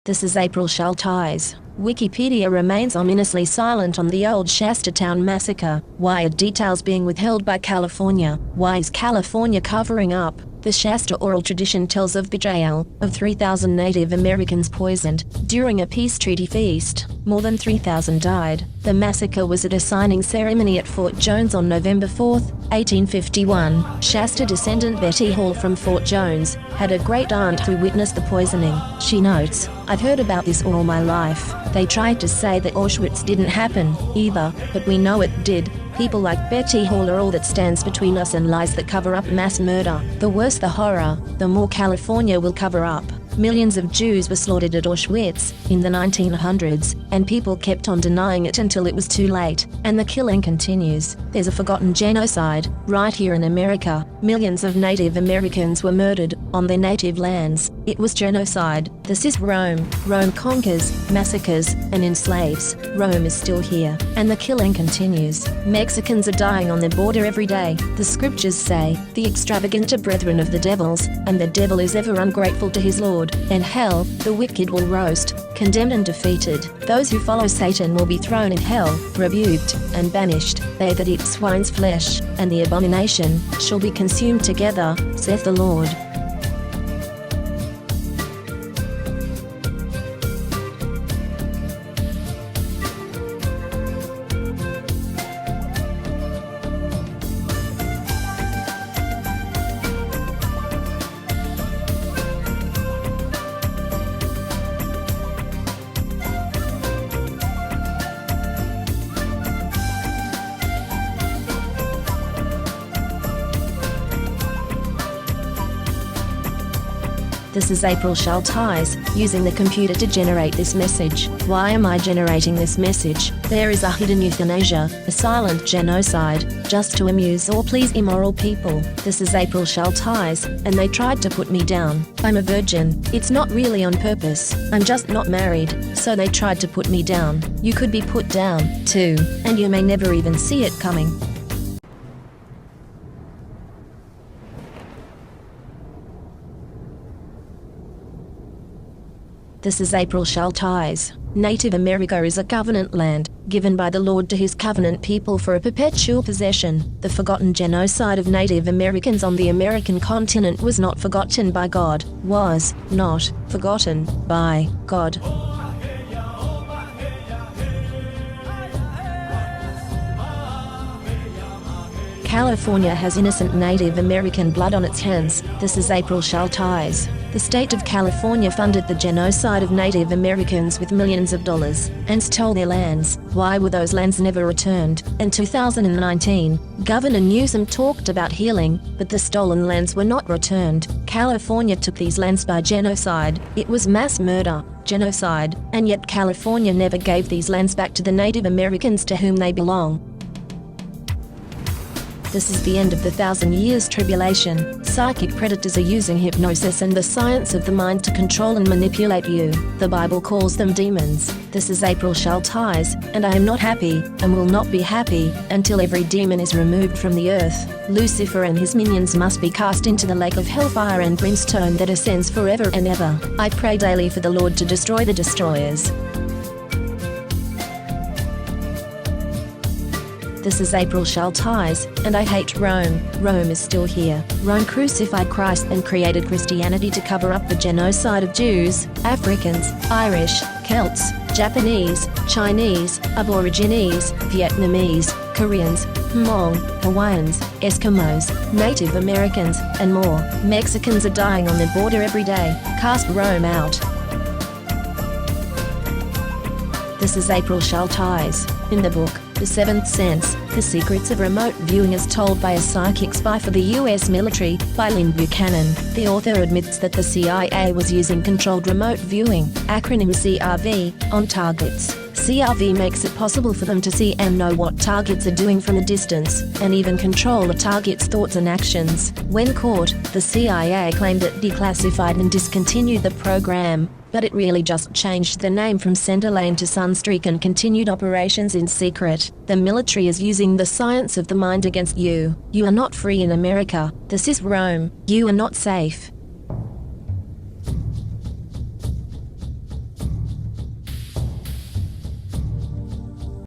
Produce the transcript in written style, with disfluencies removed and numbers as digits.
This is April Schulthies. Wikipedia remains ominously silent on the Old Shasta Town Massacre. Why are details being withheld by California? Why is California covering up? The Shasta oral tradition tells of betrayal of 3,000 Native Americans poisoned during a peace treaty feast. More than 3,000 died. The massacre was at a signing ceremony at Fort Jones on November 4, 1851. Shasta descendant Betty Hall from Fort Jones had a great-aunt who witnessed the poisoning. She notes, "I've heard about this all my life. They tried to say that Auschwitz didn't happen, either, but we know it did. People like Betty Hall are all that stands between us and lies that cover up mass murder. The worse the horror, the more California will cover up." Millions of Jews were slaughtered at Auschwitz in the 1900s, and people kept on denying it until it was too late, and the killing continues. There's a forgotten genocide right here in America. Millions of Native Americans were murdered on their native lands. It was genocide. This is Rome. Rome conquers, massacres, and enslaves. Rome is still here, and the killing continues. Mexicans are dying on their border every day. The scriptures say, "The extravagant are brethren of the devils, and the devil is ever ungrateful to his Lord. And hell, the wicked will roast, condemned and defeated. Those who follow Satan will be thrown in hell, rebuked, and banished. They that eat swine's flesh, and the abomination, shall be consumed together, saith the Lord." This is April Schulthies, using the computer to generate this message. Why am I generating this message? There is a hidden euthanasia, a silent genocide, just to amuse or please immoral people. This is April Schulthies, and they tried to put me down. I'm a virgin. It's not really on purpose. I'm just not married, so they tried to put me down. You could be put down, too, and you may never even see it coming. This is April Schulthies. Native America is a covenant land, given by the Lord to his covenant people for a perpetual possession. The forgotten genocide of Native Americans on the American continent was not forgotten by God, was not forgotten by God. California has innocent Native American blood on its hands. This is April Schulthies. The state of California funded the genocide of Native Americans with millions of dollars and stole their lands. Why were those lands never returned? In 2019, Governor Newsom talked about healing, but the stolen lands were not returned. California took these lands by genocide. It was mass murder, genocide, and yet California never gave these lands back to the Native Americans to whom they belong. This is the end of the 1,000 years tribulation. Psychic predators are using hypnosis and the science of the mind to control and manipulate you. The Bible calls them demons. This is April Schulthies, and I am not happy, and will not be happy, until every demon is removed from the earth. Lucifer and his minions must be cast into the lake of hellfire and brimstone that ascends forever and ever. I pray daily for the Lord to destroy the destroyers. This is April Schulthies, and I hate Rome. Rome is still here. Rome crucified Christ and created Christianity to cover up the genocide of Jews, Africans, Irish, Celts, Japanese, Chinese, Aborigines, Vietnamese, Koreans, Hmong, Hawaiians, Eskimos, Native Americans, and more. Mexicans are dying on their border every day. Cast Rome out. This is April Schulthies. In the book, The Seventh Sense, The Secrets of Remote Viewing as Told by a Psychic Spy for the U.S. Military, by Lynn Buchanan, the author admits that the CIA was using controlled remote viewing, acronym CRV, on targets. CRV makes it possible for them to see and know what targets are doing from a distance, and even control a target's thoughts and actions. When caught, the CIA claimed it declassified and discontinued the program, but it really just changed the name from Centerlane to Sunstreak and continued operations in secret. The military is using the science of the mind against you. You are not free in America. This is Rome. You are not safe.